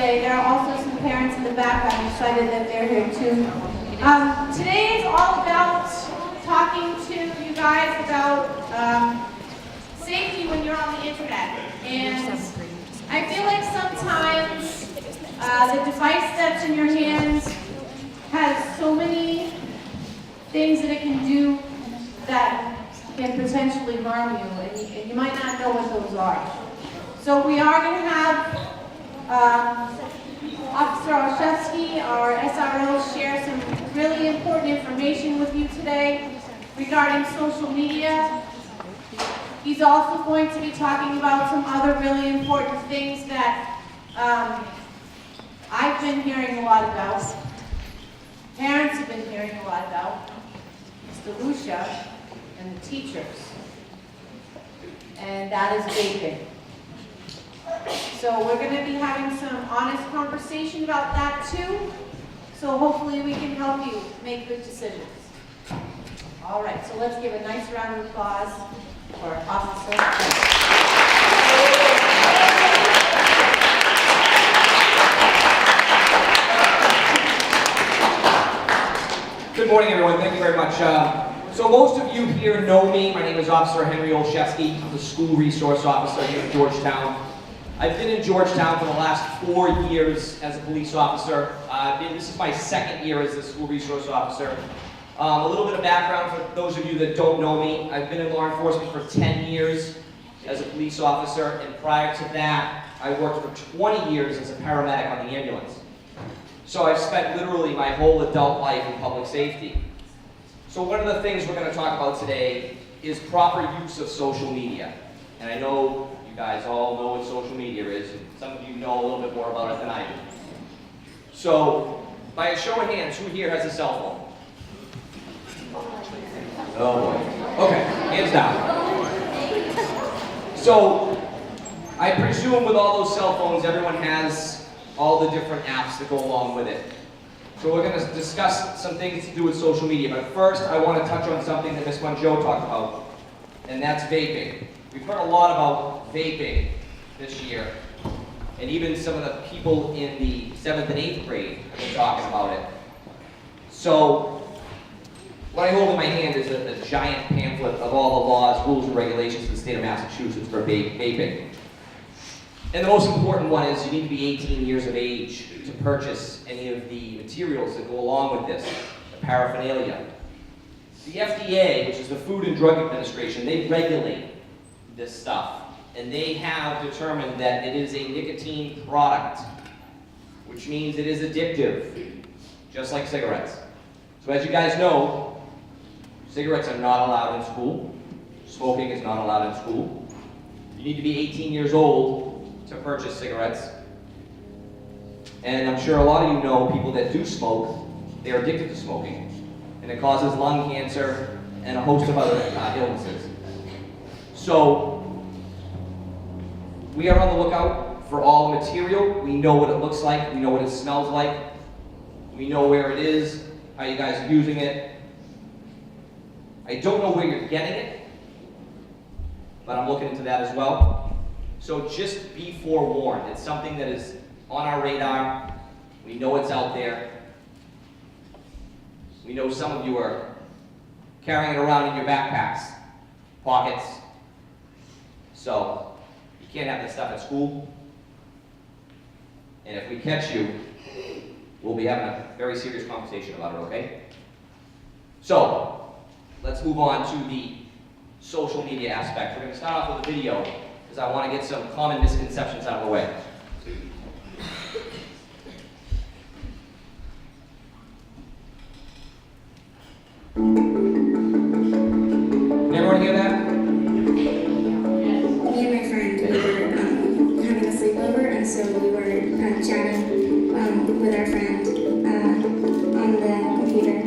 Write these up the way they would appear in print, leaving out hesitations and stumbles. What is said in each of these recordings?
today. There are also some parents in the back. I'm excited that they're here too. Today is all about talking to you guys about safety when you're on the internet. And I feel like sometimes the device that's in your hands has so many things that it can do that can potentially harm you, and you might not know what those are. So we are going to have Officer Olszewski, our SRO, share some really important information with you today regarding social media. He's also going to be talking about some other really important things that I've been hearing a lot about, parents have been hearing a lot about, Mr. Lucia, and the teachers, and that is vaping. So we're going to be having some honest conversation about that too, so hopefully we can help you make good decisions. All right, so let's give a nice round of applause for Officer. Good morning, everyone. Thank you very much. So most of you here know me. My name is Officer Henry Olszewski. I'm the School Resource Officer here in Georgetown. I've been in Georgetown for the last 4 years as a police officer. This is my second year as a School Resource Officer. A little bit of background for those of you that don't know me. I've been in law enforcement for 10 years as a police officer, and prior to that, I worked for 20 years as a paramedic on the ambulance. So I've spent literally my whole adult life in public safety. So one of the things we're going to talk about today is proper use of social media. And I know you guys all know what social media is, and some of you know a little bit more about it than I do. So, by a show of hands, who here has a cell phone? Oh boy. Okay, hands down. So, I presume with all those cell phones, everyone has all the different apps that go along with it. So we're going to discuss some things to do with social media, but first I want to touch on something that Ms. Mongeau talked about, and that's vaping. We've heard a lot about vaping this year, and even some of the people in the 7th and 8th grade have been talking about it. So what I hold in my hand is a giant pamphlet of all the laws, rules, and regulations in the state of Massachusetts for vaping. And the most important one is you need to be 18 years of age to purchase any of the materials that go along with this, the paraphernalia. The FDA, which is the Food and Drug Administration, they regulate this stuff. And they have determined that it is a nicotine product, which means it is addictive, just like cigarettes. So as you guys know, cigarettes are not allowed in school. Smoking is not allowed in school. You need to be 18 years old to purchase cigarettes. And I'm sure a lot of you know people that do smoke, they're addicted to smoking. And it causes lung cancer and a host of other illnesses. So, we are on the lookout for all the material. We know what it looks like, we know what it smells like, we know where it is, how you guys are using it. I don't know where you're getting it, but I'm looking into that as well. So just be forewarned. It's something that is on our radar. We know it's out there. We know some of you are carrying it around in your backpacks, pockets. So you can't have this stuff at school. And if we catch you, we'll be having a very serious conversation about it, okay? So let's move on to the social media aspect. We're going to start off with a video, because I want to get some common misconceptions out of the way. Can everyone hear that? Me and my friend, we were having a sleepover, and so we were chatting with our friend on the computer.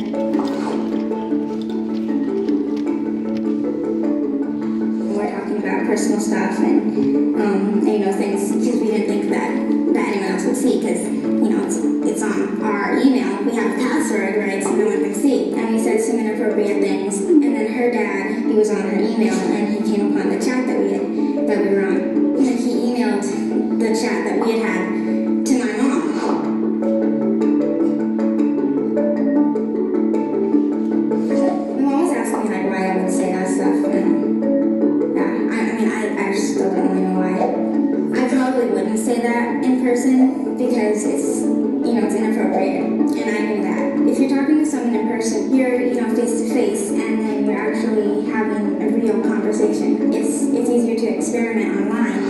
We're talking about personal stuff and you know, things, because we didn't think that anyone else would see, because you know it's on our email. We have a password, right, so no one can see. And we said some inappropriate things, and then her dad, he was on her email, and he came upon the chat that we were on. And he emailed the chat that we had to my mom. still don't really know why. I probably wouldn't say that in person because it's, it's inappropriate, and I knew that. If you're talking to someone in person, you're, face to face, and then you're actually having a real conversation. It's easier to experiment online.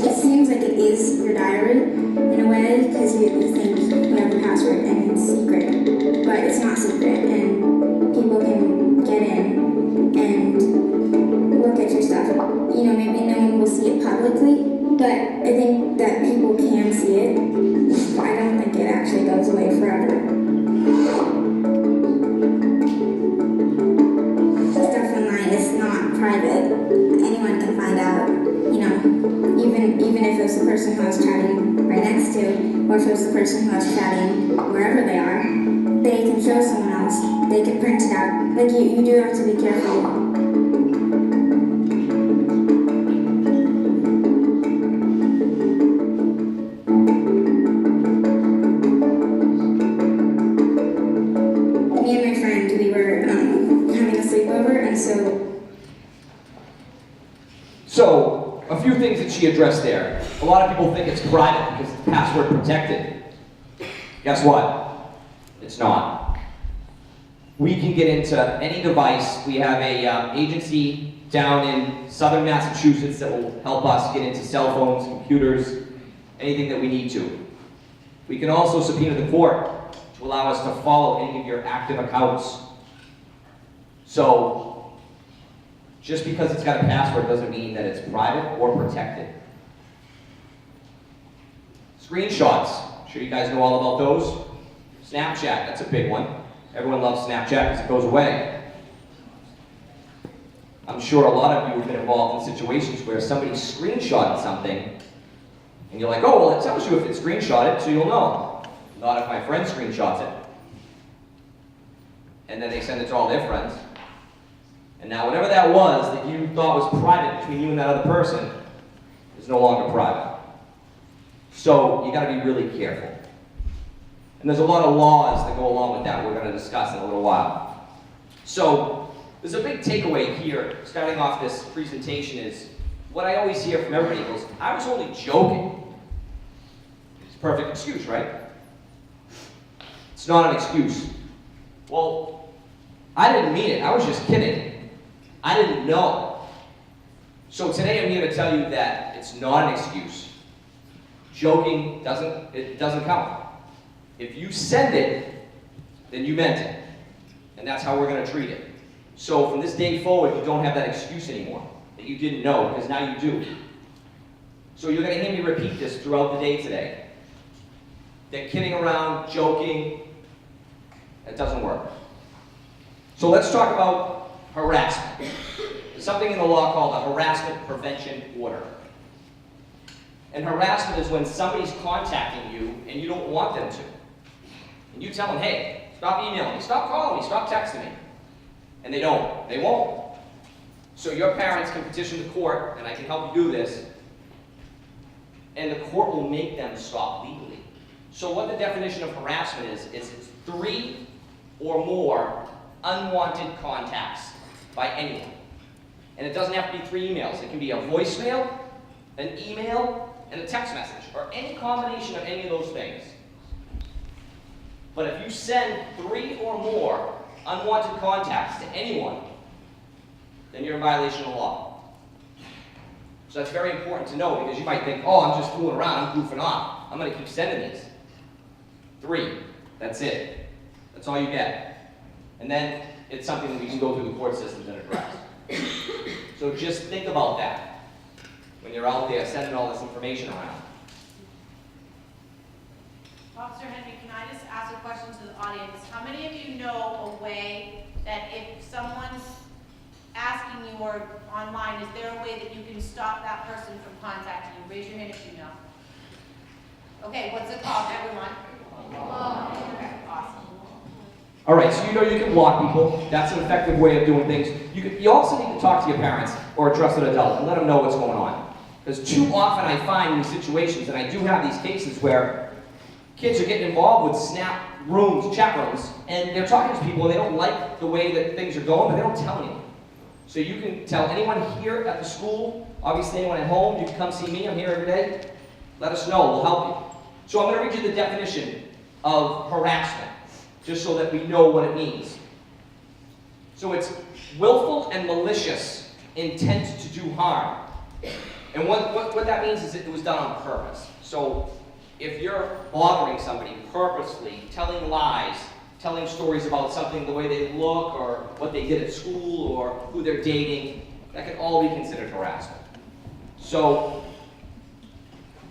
It seems like it is your diary in a way because you think you have the password and it's secret, but it's not secret, and people can get in and look at your stuff. Maybe no one will see it publicly, but I think that people can see it. I don't think it actually goes away forever. Stuff online is not private. Anyone can find out, even if it's the person who I was chatting right next to, or if it's the person who I was chatting wherever they are, they can show someone else. They can print it out. Like, you do have to be careful. So, a few things that she addressed there. A lot of people think it's private because it's password protected. Guess what? It's not. We can get into any device. We have a agency down in southern Massachusetts that will help us get into cell phones, computers, anything that we need to. We can also subpoena the court to allow us to follow any of your active accounts. So, just because it's got a password doesn't mean that it's private or protected. Screenshots. I'm sure you guys know all about those. Snapchat, that's a big one. Everyone loves Snapchat because it goes away. I'm sure a lot of you have been involved in situations where somebody screenshotted something and you're like, oh, well, it tells you if it's screenshotted, so you'll know. Not if my friend screenshots it. And then they send it to all their friends. And now whatever that was that you thought was private between you and that other person is no longer private. So you got to be really careful. And there's a lot of laws that go along with that we're going to discuss in a little while. So there's a big takeaway here, starting off this presentation, is what I always hear from everybody goes, I was only joking. It's a perfect excuse, right? It's not an excuse. Well, I didn't mean it. I was just kidding. I didn't know. So today I'm here to tell you that it's not an excuse. Joking doesn't count. If you send it, then you meant it. And that's how we're going to treat it. So from this day forward, you don't have that excuse anymore, that you didn't know, because now you do. So you're going to hear me repeat this throughout the day today. That kidding around, joking, that doesn't work. So let's talk about harassment. There's something in the law called a harassment prevention order. And harassment is when somebody's contacting you and you don't want them to. And you tell them, hey, stop emailing me, stop calling me, stop texting me. And they don't. They won't. So your parents can petition the court, and I can help you do this, and the court will make them stop legally. So what the definition of harassment is it's 3 or more unwanted contacts by anyone. And it doesn't have to be 3 emails. It can be a voicemail, an email, and a text message, or any combination of any of those things. But if you send 3 or more unwanted contacts to anyone, then you're in violation of the law. So that's very important to know, because you might think, oh, I'm just fooling around, I'm goofing off. I'm going to keep sending these. 3, that's it. That's all you get. And then it's something that we can go through the court systems and address. So just think about that when you're out there sending all this information around. Officer Henry, can I just ask a question to the audience? How many of you know a way that if someone's asking you or online, is there a way that you can stop that person from contacting you? Raise your hand if you know. Okay, what's it called, everyone? Okay, awesome. All right, so you can block people. That's an effective way of doing things. You also need to talk to your parents or a trusted adult and let them know what's going on. Because too often I find in these situations, and I do have these cases where kids are getting involved with Snap rooms, chat rooms, and they're talking to people and they don't like the way that things are going, but they don't tell anyone. So you can tell anyone here at the school, obviously anyone at home, you can come see me, I'm here every day. Let us know, we'll help you. So I'm going to read you the definition of harassment, just so that we know what it means. So it's willful and malicious intent to do harm. And what that means is it was done on purpose. So if you're bothering somebody purposely, telling lies, telling stories about something, the way they look, or what they did at school, or who they're dating, that can all be considered harassment. So,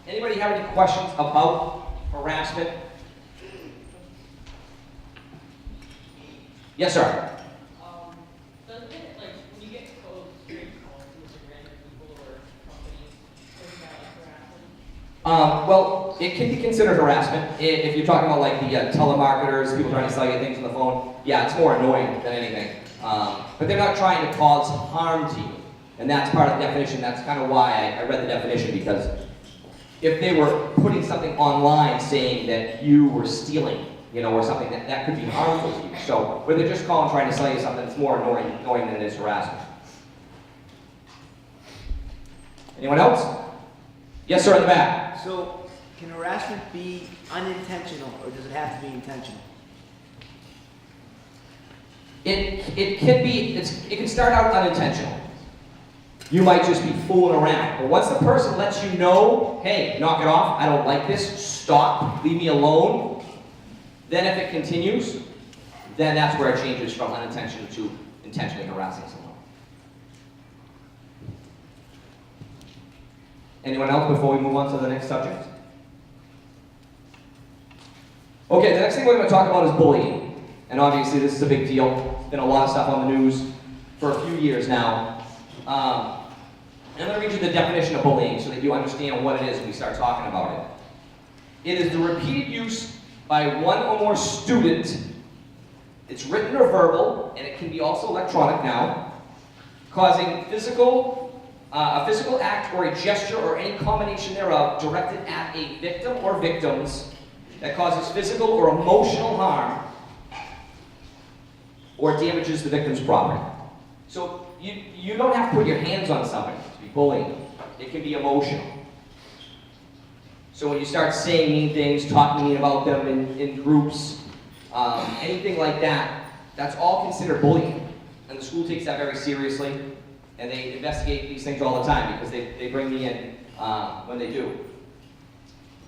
anybody have any questions about harassment? Yes, sir. Doesn't it, like, when you get close, straight calls with random people or companies, isn't that like harassment? Well, it can be considered harassment. If you're talking about like the telemarketers, people trying to sell you things on the phone, yeah, it's more annoying than anything. But they're not trying to cause harm to you. And that's part of the definition. That's kind of why I read the definition, because if they were putting something online saying that you were stealing, or something, that could be harmful to you. So where they're just calling trying to sell you something, it's more annoying than it is harassment. Anyone else? Yes, sir, in the back. So, can harassment be unintentional, or does it have to be intentional? It can start out unintentional. You might just be fooling around. But once the person lets you know, hey, knock it off, I don't like this, stop, leave me alone, then if it continues, then that's where it changes from unintentional to intentionally harassing someone. Anyone else before we move on to the next subject? Okay, the next thing we're going to talk about is bullying. And obviously this is a big deal. There's been a lot of stuff on the news for a few years now. I'm going to read you the definition of bullying so that you understand what it is when we start talking about it. It is the repeated use by one or more student. It's written or verbal, and it can be also electronic now, causing a physical act or a gesture or any combination thereof directed at a victim or victims that causes physical or emotional harm or damages the victim's property. So you don't have to put your hands on somebody to be bullying. It can be emotional. So when you start saying mean things, talking mean about them in groups, anything like that, that's all considered bullying. And the school takes that very seriously, and they investigate these things all the time because they bring me in when they do.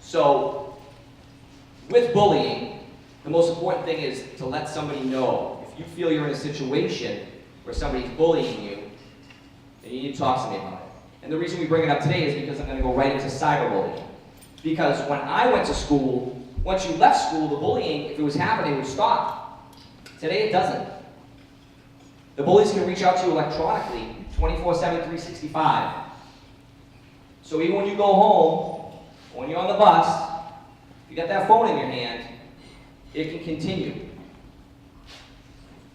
So with bullying, the most important thing is to let somebody know. If you feel you're in a situation where somebody's bullying you, then you need to talk to me about it. And the reason we bring it up today is because I'm going to go right into cyberbullying. Because when I went to school, once you left school, the bullying, if it was happening, would stop. Today it doesn't. The bullies can reach out to you electronically, 24/7, 365. So even when you go home, when you're on the bus, if you got that phone in your hand, it can continue.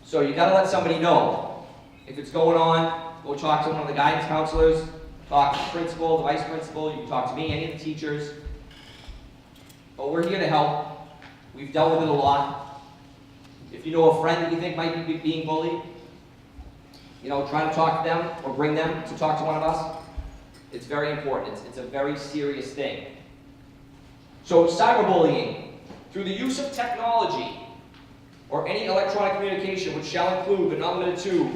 So you gotta let somebody know. If it's going on, go talk to one of the guidance counselors, talk to the principal, the vice principal, you can talk to me, any of the teachers. But we're here to help. We've dealt with it a lot. If you know a friend that you think might be being bullied, try to talk to them or bring them to talk to one of us. It's very important. It's a very serious thing. So cyberbullying, through the use of technology or any electronic communication which shall include but not limited to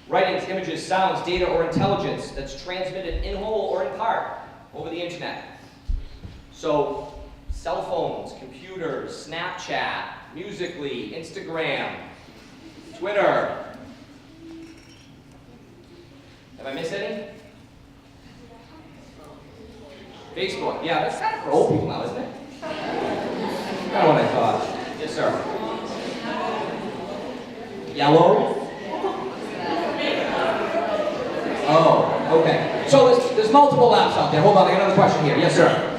writings, images, sounds, data, or intelligence that's transmitted in whole or in part over the internet. So cell phones, computers, Snapchat, Musical.ly, Instagram, Twitter. Have I missed any? Facebook. Yeah, that's kind of for old people now, isn't it? Kind of what I thought. Yes, sir. Yellow? Oh, okay. So there's multiple apps out there. Hold on, I got another question here. Yes, sir.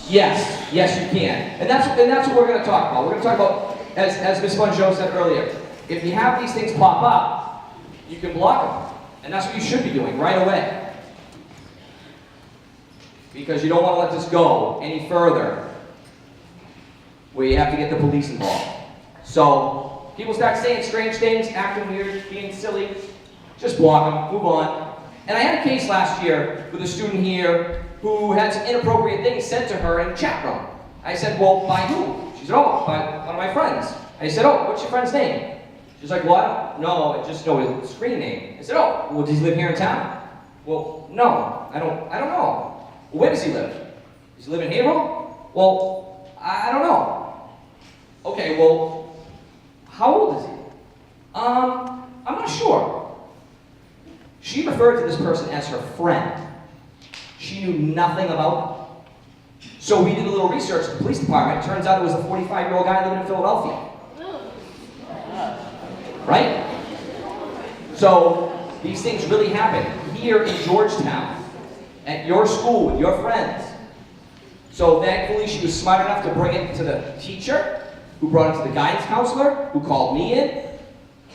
Yes, you can. And that's what we're going to talk about. We're going to talk about, as Ms. Bonjour said earlier, if you have these things pop up, you can block them. And that's what you should be doing right away. Because you don't want to let this go any further where you have to get the police involved. So people start saying strange things, acting weird, being silly. Just block them, move on. And I had a case last year with a student here who had some inappropriate things said to her in the chat room. I said, well, by who? She said, oh, by one of my friends. I said, oh, what's your friend's name? She's like, well, I don't know, I just know his screen name. I said, oh, well, does he live here in town? Well, no, I don't know. Well, where does he live? Does he live in Haverhill? Well, I don't know. Okay, well, how old is he? I'm not sure. She referred to this person as her friend. She knew nothing about them. So we did a little research at the police department. It turns out it was a 45-year-old guy living in Philadelphia. Right? So these things really happen here in Georgetown, at your school, with your friends. So thankfully she was smart enough to bring it to the teacher, who brought it to the guidance counselor, who called me in,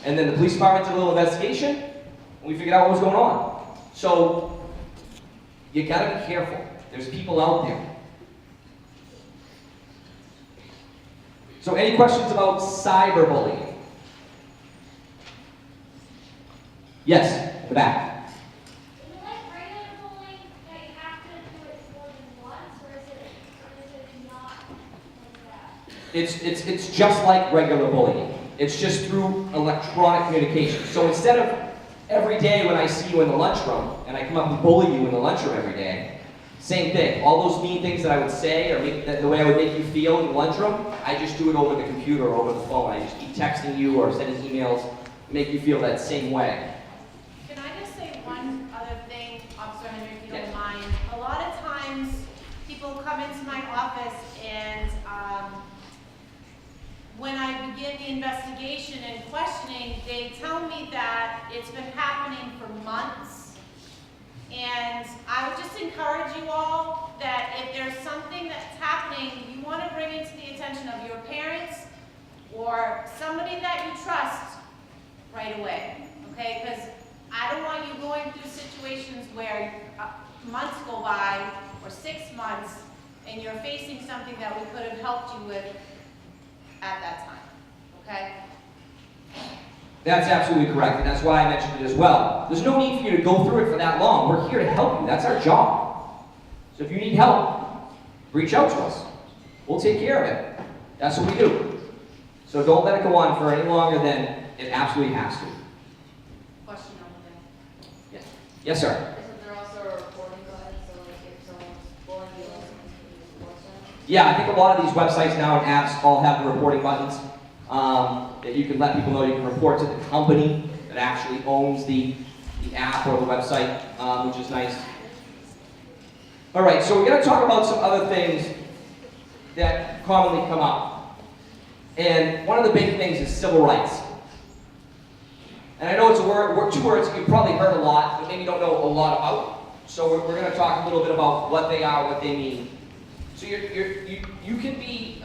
and then the police department did a little investigation, and we figured out what was going on. So you gotta be careful. There's people out there. So any questions about cyberbullying? Yes, in the back. Is it like regular bullying that you have to do it more than once, or is it not like that? It's just like regular bullying. It's just through electronic communication. So instead of every day when I see you in the lunchroom, and I come up and bully you in the lunchroom every day, same thing. All those mean things that I would say, or the way I would make you feel in the lunchroom, I just do it over the computer or over the phone. I just keep texting you or sending emails, make you feel that same way. Can I just say one other thing, Officer Henry, if you don't Yes. mind? A lot of times, people come into my office and when I begin the investigation and questioning, they tell me that it's been happening for months. And I would just encourage you all that if there's something that's happening, you want to bring it to the attention of your parents or somebody that you trust right away, okay? Because I don't want you going through situations where months go by or 6 months and you're facing something that we could have helped you with at that time, okay? That's absolutely correct, and that's why I mentioned it as well. There's no need for you to go through it for that long. We're here to help you. That's our job. So if you need help, reach out to us. We'll take care of it. That's what we do. So don't let it go on for any longer than it absolutely has to. Question over there. Yes, yes sir. Isn't there also a reporting button, so like if someone's bullying you, you can report them? Yeah, I think a lot of these websites now and apps all have the reporting buttons that you can let people know. You can report to the company that actually owns the app or the website, which is nice. All right, so we're going to talk about some other things that commonly come up. And one of the big things is civil rights. And I know it's two words you've probably heard a lot, but maybe don't know a lot about. So we're going to talk a little bit about what they are, what they mean. So you can be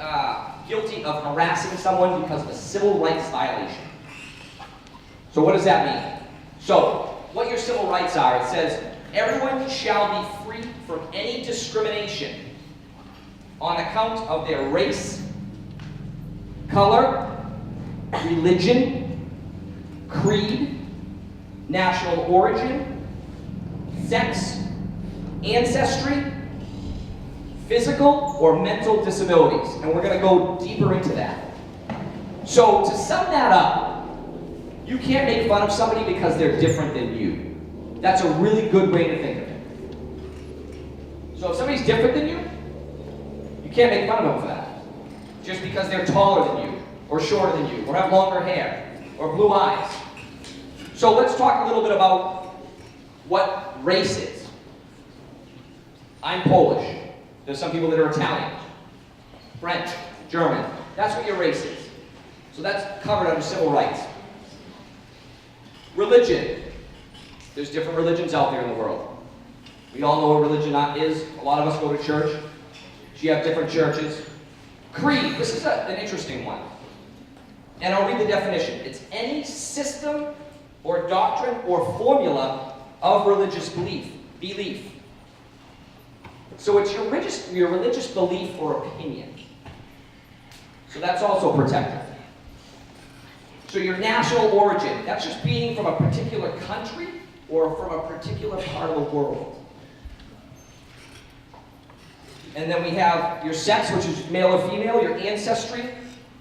guilty of harassing someone because of a civil rights violation. So what does that mean? So what your civil rights are, it says, everyone shall be free from any discrimination on account of their race, color, religion, creed, national origin, sex, ancestry, physical or mental disabilities. And we're going to go deeper into that. So to sum that up, you can't make fun of somebody because they're different than you. That's a really good way to think of it. So if somebody's different than you, you can't make fun of them for that. Just because they're taller than you, or shorter than you, or have longer hair, or blue eyes. So let's talk a little bit about what race is. I'm Polish. There's some people that are Italian, French, German. That's what your race is. So that's covered under civil rights. Religion. There's different religions out there in the world. We all know what religion is. A lot of us go to church. So you have different churches. Creed. This is an interesting one. And I'll read the definition. It's any system or doctrine or formula of religious belief. So it's your religious belief or opinion. So that's also protected. So your national origin, that's just being from a particular country or from a particular part of the world. And then we have your sex, which is male or female, your ancestry,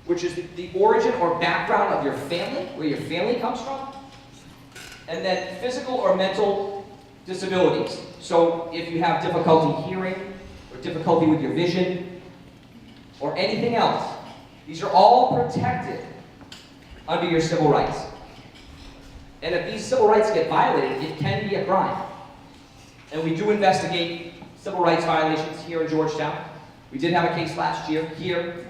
which is the origin or background of your family, where your family comes from. And then physical or mental disabilities. So if you have difficulty hearing, or difficulty with your vision, or anything else, these are all protected under your civil rights. And if these civil rights get violated, it can be a crime. And we do investigate civil rights violations here in Georgetown. We did have a case last year here.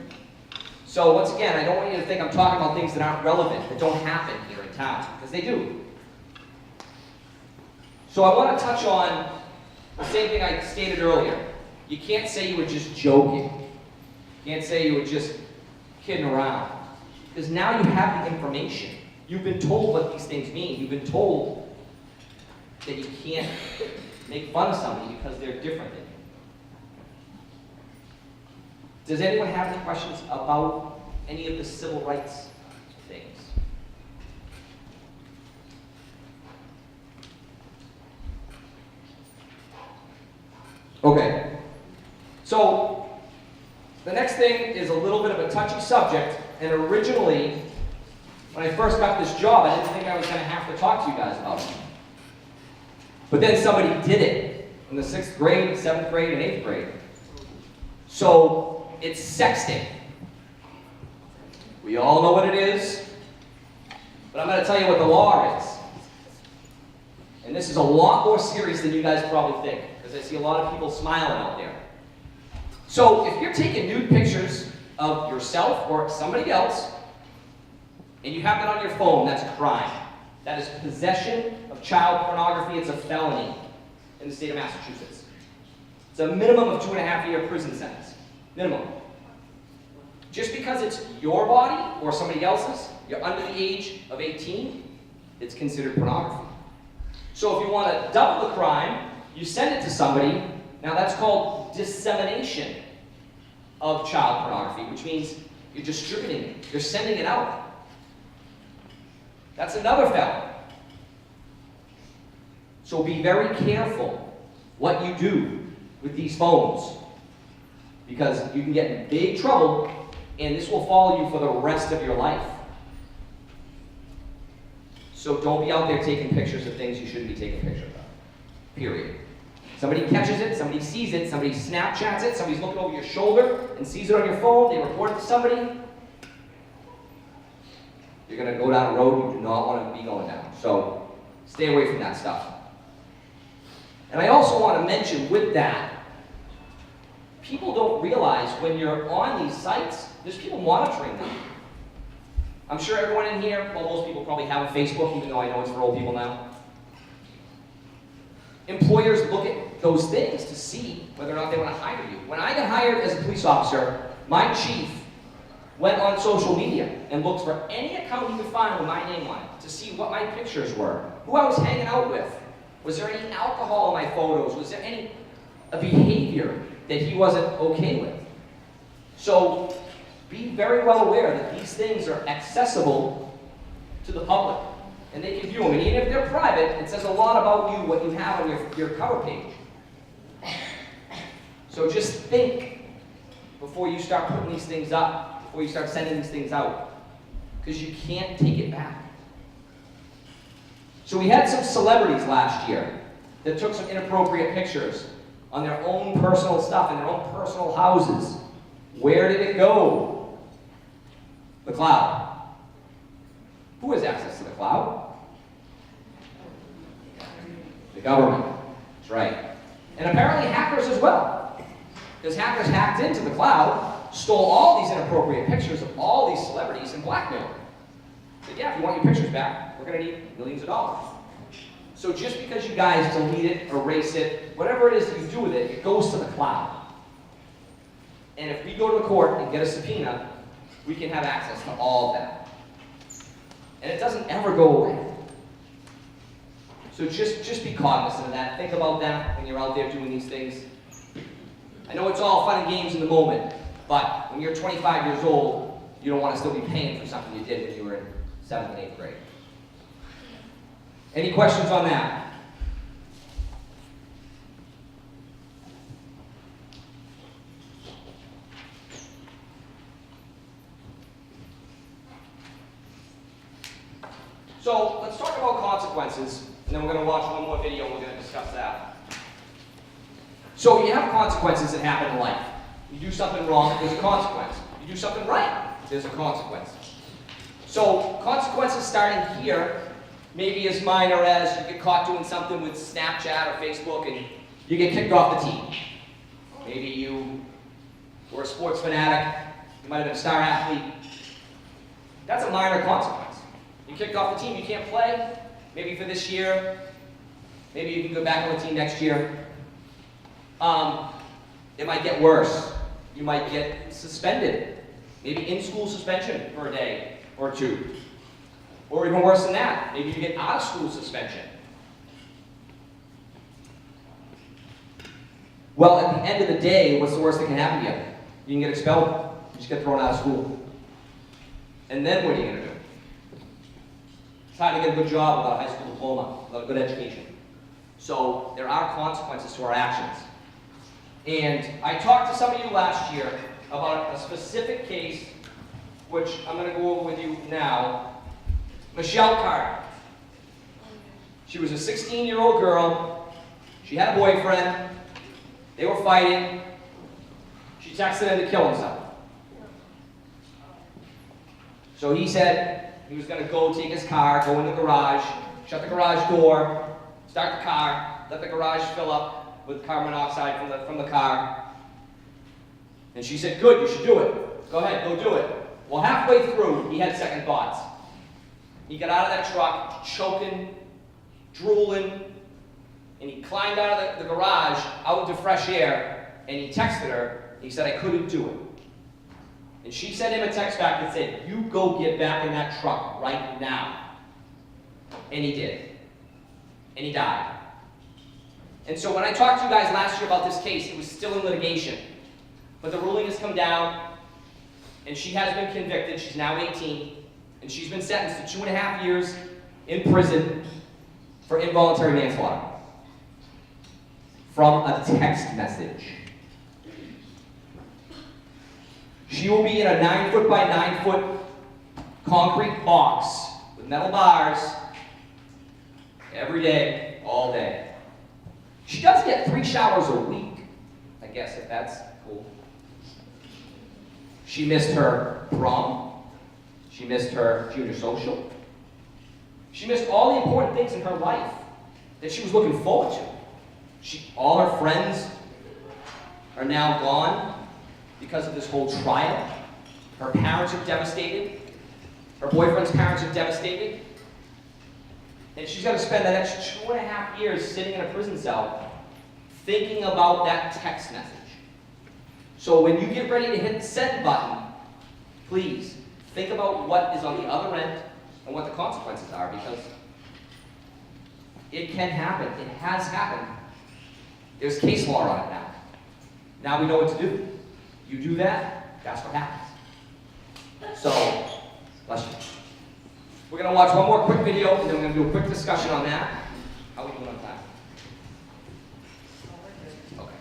So once again, I don't want you to think I'm talking about things that aren't relevant, that don't happen here in town, because they do. So I want to touch on the same thing I stated earlier. You can't say you were just joking. You can't say you were just kidding around. Because now you have the information. You've been told what these things mean. You've been told that you can't make fun of somebody because they're different than you. Does anyone have any questions about any of the civil rights things? Okay. So, the next thing is a little bit of a touchy subject, and originally, when I first got this job, I didn't think I was going to have to talk to you guys about it. But then somebody did it in the 6th grade, 7th grade, and 8th grade. So, it's sexting. We all know what it is, but I'm going to tell you what the law is. And this is a lot more serious than you guys probably think, because I see a lot of people smiling out there. So, if you're taking nude pictures of yourself or somebody else, and you have it on your phone, that's a crime. That is possession of child pornography. It's a felony in the state of Massachusetts. It's a minimum of 2.5-year prison sentence. Minimum. Just because it's your body or somebody else's, you're under the age of 18, it's considered pornography. So if you want to double the crime, you send it to somebody. Now that's called dissemination of child pornography, which means you're distributing it. You're sending it out. That's another felony. So be very careful what you do with these phones, because you can get in big trouble, and this will follow you for the rest of your life. So don't be out there taking pictures of things you shouldn't be taking pictures of. Period. Somebody catches it, somebody sees it, somebody Snapchats it, somebody's looking over your shoulder and sees it on your phone, they report it to somebody. You're going to go down a road you do not want to be going down. So stay away from that stuff. And I also want to mention with that, people don't realize when you're on these sites, there's people monitoring them. I'm sure everyone in here, well, most people probably have a Facebook, even though I know it's for old people now. Employers look at those things to see whether or not they want to hire you. When I got hired as a police officer, my chief went on social media and looked for any account he could find with my name on it to see what my pictures were, who I was hanging out with. Was there any alcohol in my photos? Was there any behavior that he wasn't okay with? So be very well aware that these things are accessible to the public, and they can view them. And even if they're private, it says a lot about you, what you have on your cover page. So just think before you start putting these things up, before you start sending these things out, because you can't take it back. So we had some celebrities last year that took some inappropriate pictures on their own personal stuff in their own personal houses. Where did it go? The cloud. Who has access to the cloud? The government. That's right. And apparently hackers as well. Because hackers hacked into the cloud, stole all these inappropriate pictures of all these celebrities and blackmailed them. Said, yeah, if you want your pictures back, we're going to need millions of dollars. So just because you guys delete it, erase it, whatever it is that you do with it, it goes to the cloud. And if we go to the court and get a subpoena, we can have access to all of that. And it doesn't ever go away. So just be cognizant of that. Think about that when you're out there doing these things. I know it's all fun and games in the moment, but when you're 25 years old, you don't want to still be paying for something you did when you were in 7th and 8th grade. Any questions on that? So let's talk about consequences, and then we're going to watch one more video and we're going to discuss that. So you have consequences that happen in life. You do something wrong, there's a consequence. You do something right, there's a consequence. So consequences starting here, maybe as minor as you get caught doing something with Snapchat or Facebook and you get kicked off the team. Maybe you were a sports fanatic, you might have been a star athlete. That's a minor consequence. You kicked off the team, you can't play, maybe for this year, maybe you can go back on the team next year. It might get worse. You might get suspended, maybe in-school suspension for a day or two. Or even worse than that, maybe you get out-of-school suspension. Well, at the end of the day, what's the worst that can happen to you? You can get expelled, you just get thrown out of school. And then what are you going to do? It's hard to get a good job without a high school diploma, without a good education. So there are consequences to our actions. And I talked to some of you last year about a specific case, which I'm going to go over with you now. Michelle Carter. She was a 16-year-old girl. She had a boyfriend. They were fighting. She texted him to kill himself. So he said he was going to go take his car, go in the garage, shut the garage door, start the car, let the garage fill up with carbon monoxide from the car. And she said, good, you should do it. Go ahead, go do it. Well, halfway through, he had second thoughts. He got out of that truck, choking, drooling, and he climbed out of the garage, out into fresh air, and he texted her. He said, I couldn't do it. And she sent him a text back that said, you go get back in that truck right now. And he did. And he died. And so when I talked to you guys last year about this case, it was still in litigation. But the ruling has come down, and she has been convicted. She's now 18, and she's been sentenced to 2.5 years in prison for involuntary manslaughter from a text message. She will be in a 9-foot by 9-foot concrete box with metal bars every day, all day. She does get 3 showers a week, I guess, if that's cool. She missed her prom. She missed her junior social. She missed all the important things in her life that she was looking forward to. All her friends are now gone because of this whole trial. Her parents are devastated. Her boyfriend's parents are devastated. And she's got to spend the next 2.5 years sitting in a prison cell thinking about that text message. So when you get ready to hit the send button, please think about what is on the other end and what the consequences are, because it can happen. It has happened. There's case law on it now. Now we know what to do. You do that, that's what happens. So, bless you. We're going to watch one more quick video, and then we're going to do a quick discussion on that. How are we doing on time? Okay.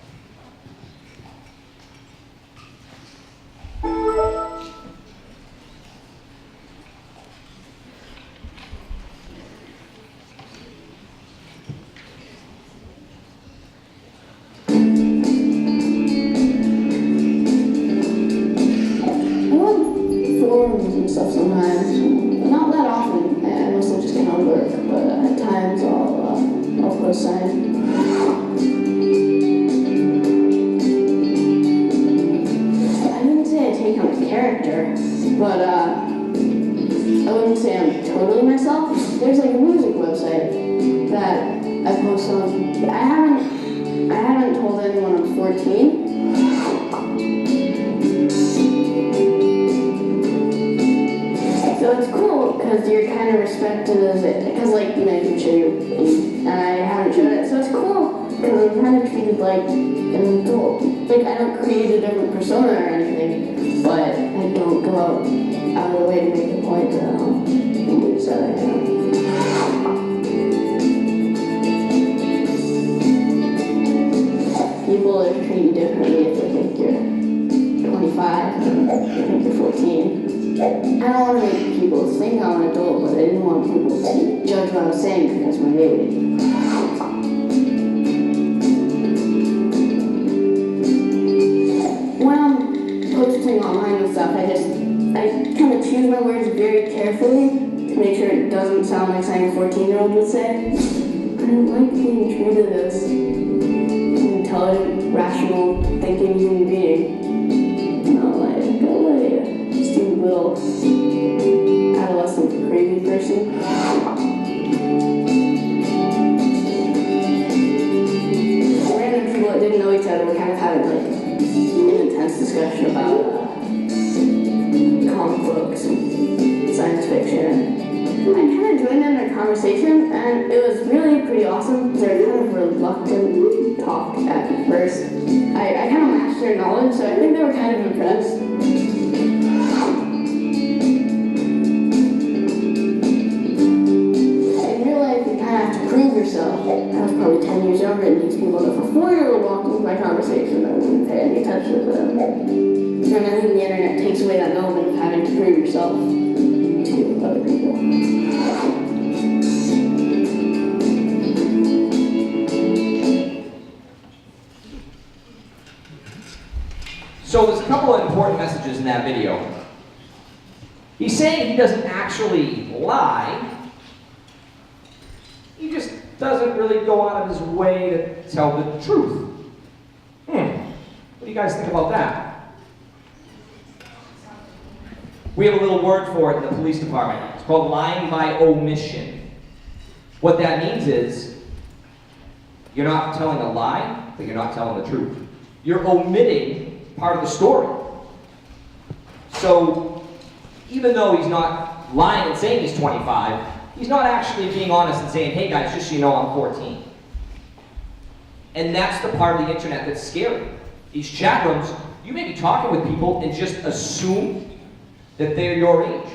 Forums and stuff sometimes. Not that often. I mostly just get on work, but at times I'll put a sign. I wouldn't say I take on a character, but I wouldn't say I'm totally myself. There's like a music website that I post on. I haven't told anyone I'm 14. So it's cool because you're kind of respected as it, because like, you know, you can show your age, and I haven't shown it, so it's cool, because I'm kind of treated like an adult. Like, I don't create a different persona or anything, but I don't go out of the way to make the point that you said I am. People are treated differently if they think you're 25 and they think you're 14. I don't want to make people think I'm an adult, but I didn't want people to judge what I'm saying because my age. When I'm posting online and stuff, I kind of choose my words very carefully to make sure it doesn't sound like something a 14-year-old would say. I don't like being treated as an intelligent, rational, thinking human being. Not like a stupid little adolescent crazy person. Random people that didn't know each other were kind of having like an intense discussion about comic books and science fiction. I kind of joined in their conversation, and it was really pretty awesome. They're kind of reluctant to talk at first. I kind of matched their knowledge, so I think they were kind of impressed. In real life, you kind of have to prove yourself. I was probably 10 years younger than these people, and if a 4-year-old walked into my conversation, I wouldn't pay any attention to them. And I think the internet takes away that element of having to prove yourself to other people. So there's a couple of important messages in that video. He's saying he doesn't actually lie. He just doesn't really go out of his way to tell the truth. What do you guys think about that? We have a little word for it in the police department. It's called lying by omission. What that means is you're not telling a lie, but you're not telling the truth. You're omitting part of the story. So even though he's not lying and saying he's 25, he's not actually being honest and saying, hey guys, just so you know, I'm 14. And that's the part of the internet that's scary. These chat rooms, you may be talking with people and just assume that they're your age,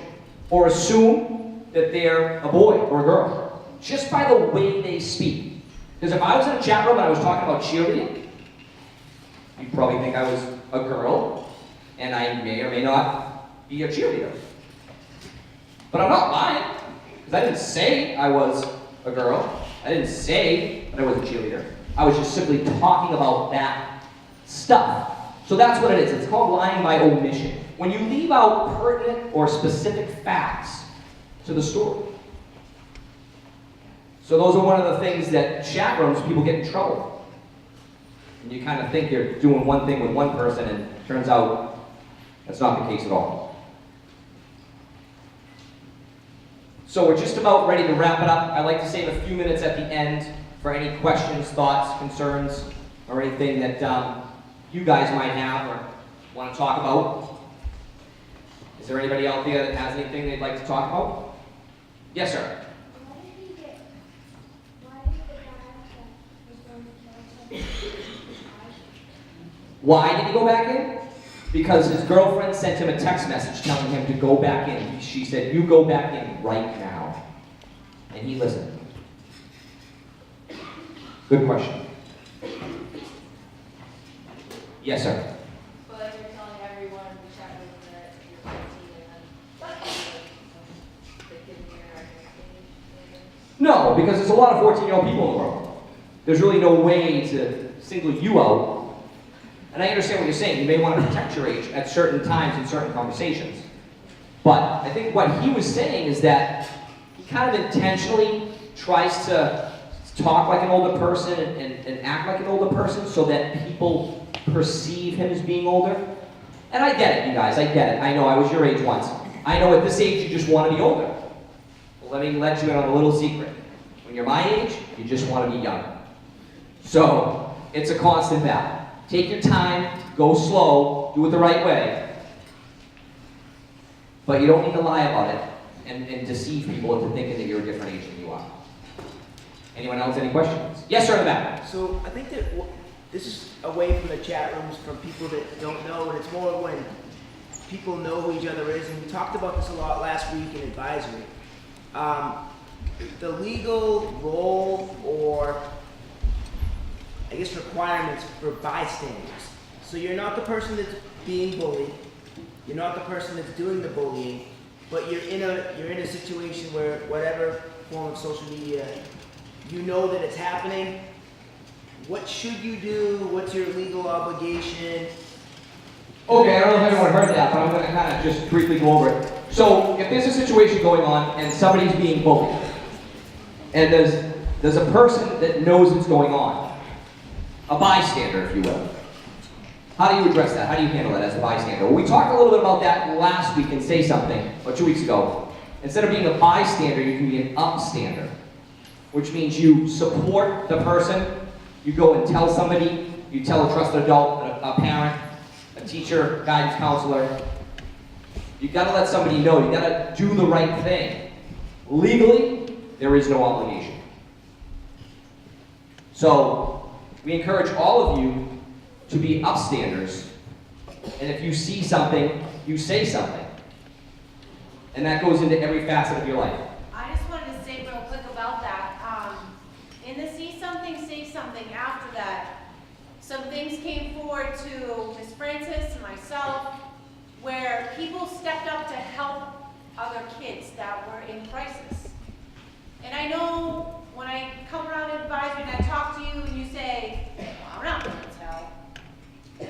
or assume that they're a boy or a girl, just by the way they speak. Because if I was in a chat room and I was talking about cheerleading, you'd probably think I was a girl, and I may or may not be a cheerleader. But I'm not lying, because I didn't say I was a girl. I didn't say that I was a cheerleader. I was just simply talking about that stuff. So that's what it is. It's called lying by omission. When you leave out pertinent or specific facts to the story. So those are one of the things that chat rooms, people get in trouble. And you kind of think you're doing one thing with one person, and it turns out that's not the case at all. So we're just about ready to wrap it up. I'd like to save a few minutes at the end for any questions, thoughts, concerns, or anything that you guys might have or want to talk about. Is there anybody out there that has anything they'd like to talk about? Yes, sir. Why did he go back in? Because his girlfriend sent him a text message telling him to go back in. She said, you go back in right now. And he listened. Good question. Yes, sir. But like you're telling everyone in the chat room that you're 14 and then the kids in your age. No, because there's a lot of 14-year-old people in the world. There's really no way to single you out. And I understand what you're saying. You may want to protect your age at certain times in certain conversations. But I think what he was saying is that he kind of intentionally tries to talk like an older person and act like an older person so that people perceive him as being older. And I get it, you guys. I get it. I know I was your age once. I know at this age you just want to be older. Well, let me let you in on a little secret. When you're my age, you just want to be young. So it's a constant battle. Take your time, go slow, do it the right way. But you don't need to lie about it. and deceive people into thinking that you're a different age than you are. Anyone else, any questions? Yes, sir, in the back. So I think that this is away from the chat rooms, from people that don't know, and it's more when people know who each other is. And we talked about this a lot last week in advisory. The legal role, or I guess requirements for bystanders. So you're not the person that's being bullied, you're not the person that's doing the bullying, but you're in a situation where whatever form of social media, you know that it's happening. What should you do? What's your legal obligation? Okay, I don't know if anyone heard that, but I'm going to kind of just briefly go over it. So, if there's a situation going on and somebody's being bullied, and there's a person that knows it's going on, a bystander, if you will, how do you address that? How do you handle that as a bystander? Well, we talked a little bit about that last week in Say Something, or 2 weeks ago. Instead of being a bystander, you can be an upstander, which means you support the person. You go and tell somebody, you tell a trusted adult, a parent, a teacher, guidance counselor. You gotta let somebody know, you gotta do the right thing. Legally, there is no obligation. So, we encourage all of you to be upstanders, and if you see something, you say something. And that goes into every facet of your life. I just wanted to say real quick about that. In the see something, say something after that, some things came forward to Ms. Francis and myself where people stepped up to help other kids that were in crisis. And I know when I come around to advisory and I talk to you and you say, well, I'm not going to tell.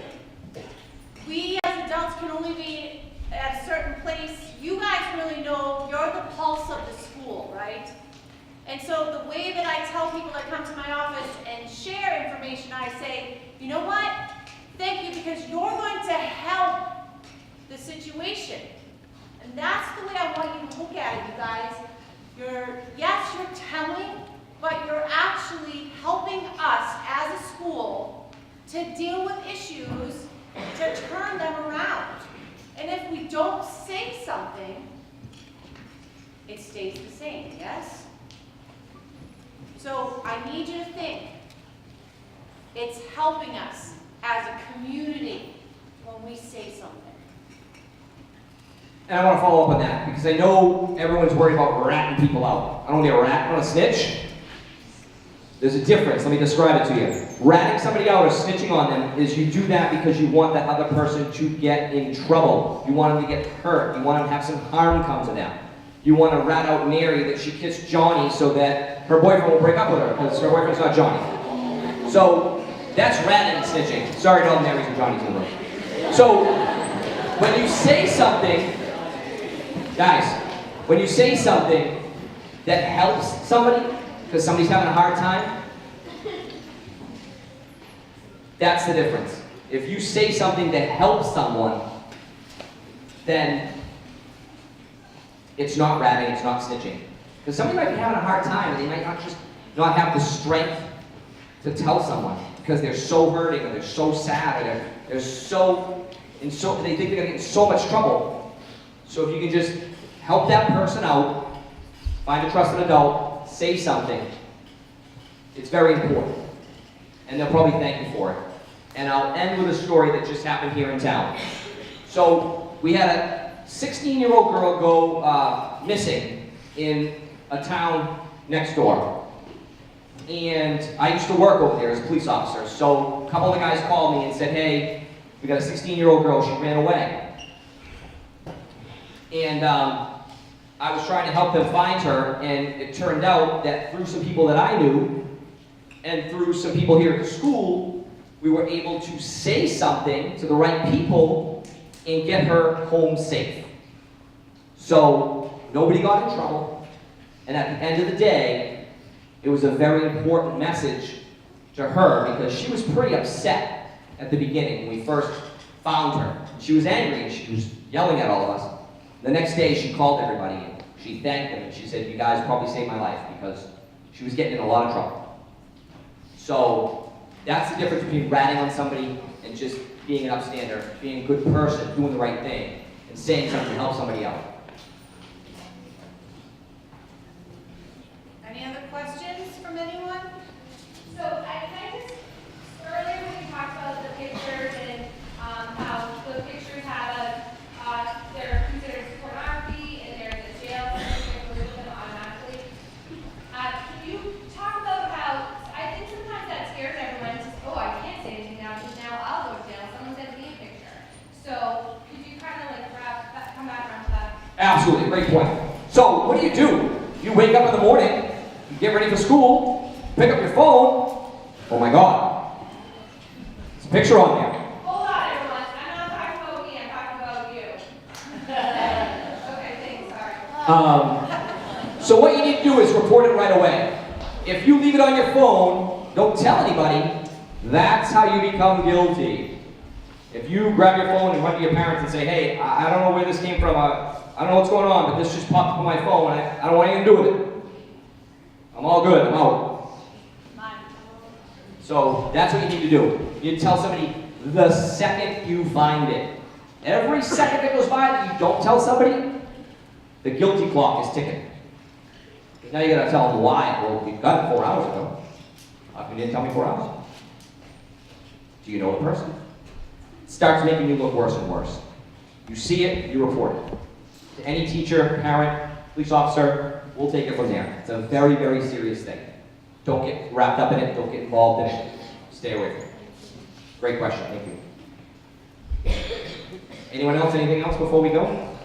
We as adults can only be at a certain place. You guys really know, you're the pulse of the school, right? And so the way that I tell people that come to my office and share information, I say, you know what? Thank you, because you're going to help the situation. And that's the way I want you to look at it, you guys. Yes, you're telling, but you're actually helping us as a school to deal with issues, to turn them around. And if we don't say something, it stays the same, yes? So I need you to think, it's helping us as a community when we say something. And I want to follow up on that, because I know everyone's worried about ratting people out. I don't want to be a rat, I want to snitch. There's a difference, let me describe it to you. Ratting somebody out or snitching on them is you do that because you want that other person to get in trouble. You want them to get hurt. You want them to have some harm come to them. You want to rat out Mary that she kissed Johnny so that her boyfriend will break up with her because her boyfriend's not Johnny. So that's ratting and snitching. Sorry to all the Marys and Johnnies in the room. So when you say something, guys, when you say something that helps somebody, because somebody's having a hard time, that's the difference. If you say something that helps someone, then it's not ratting, it's not snitching. Because somebody might be having a hard time and they might not have the strength to tell someone because they're so hurting or they're so sad or they're so they think they're gonna get in so much trouble. So if you can just help that person out, find a trusted adult, say something, it's very important. And they'll probably thank you for it. And I'll end with a story that just happened here in town. So we had a 16-year-old girl go missing in a town next door. And I used to work over there as a police officer. So a couple of the guys called me and said, hey, we got a 16-year-old girl, she ran away. And I was trying to help them find her, and it turned out that through some people that I knew, and through some people here at the school, we were able to say something to the right people and get her home safe. So nobody got in trouble, and at the end of the day, it was a very important message to her because she was pretty upset at the beginning when we first found her. She was angry and she was yelling at all of us. The next day she called everybody and she thanked them and she said, you guys probably saved my life, because she was getting in a lot of trouble. So that's the difference between ratting on somebody and just being an upstander, being a good person, doing the right thing, and saying something to help somebody out. you wake up in the morning, you get ready for school, pick up your phone, oh my God, there's a picture on there. Hold on, everyone. I'm not talking about me, I'm talking about you. Okay, thanks, sorry. So what you need to do is report it right away. If you leave it on your phone, don't tell anybody, that's how you become guilty. If you grab your phone and run to your parents and say, hey, I don't know where this came from, I don't know what's going on, but this just popped up on my phone, I don't want anything to do with it. I'm all good, I'm out. So that's what you need to do. You need to tell somebody the second you find it. Every second that goes by that you don't tell somebody, the guilty clock is ticking. Now you gotta tell them why. Well, you got it 4 hours ago. How come you didn't tell me 4 hours? Do you know the person? It starts making you look worse and worse. You see it, you report it. To any teacher, parent, police officer, we'll take it from there. It's a very, very serious thing. Don't get wrapped up in it, don't get involved in it. Stay away from it. Great question, thank you. Anyone else, anything else before we go? All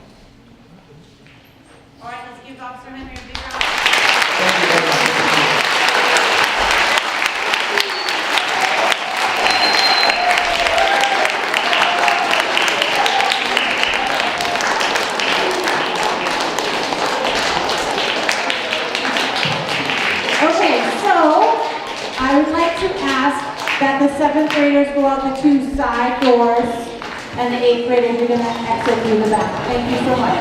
right, let's give Officer Henry a big round. Thank you very much. Okay, so I would like to ask that the 7th graders go out the 2 side doors and the 8th graders are going to exit through the back. Thank you so much.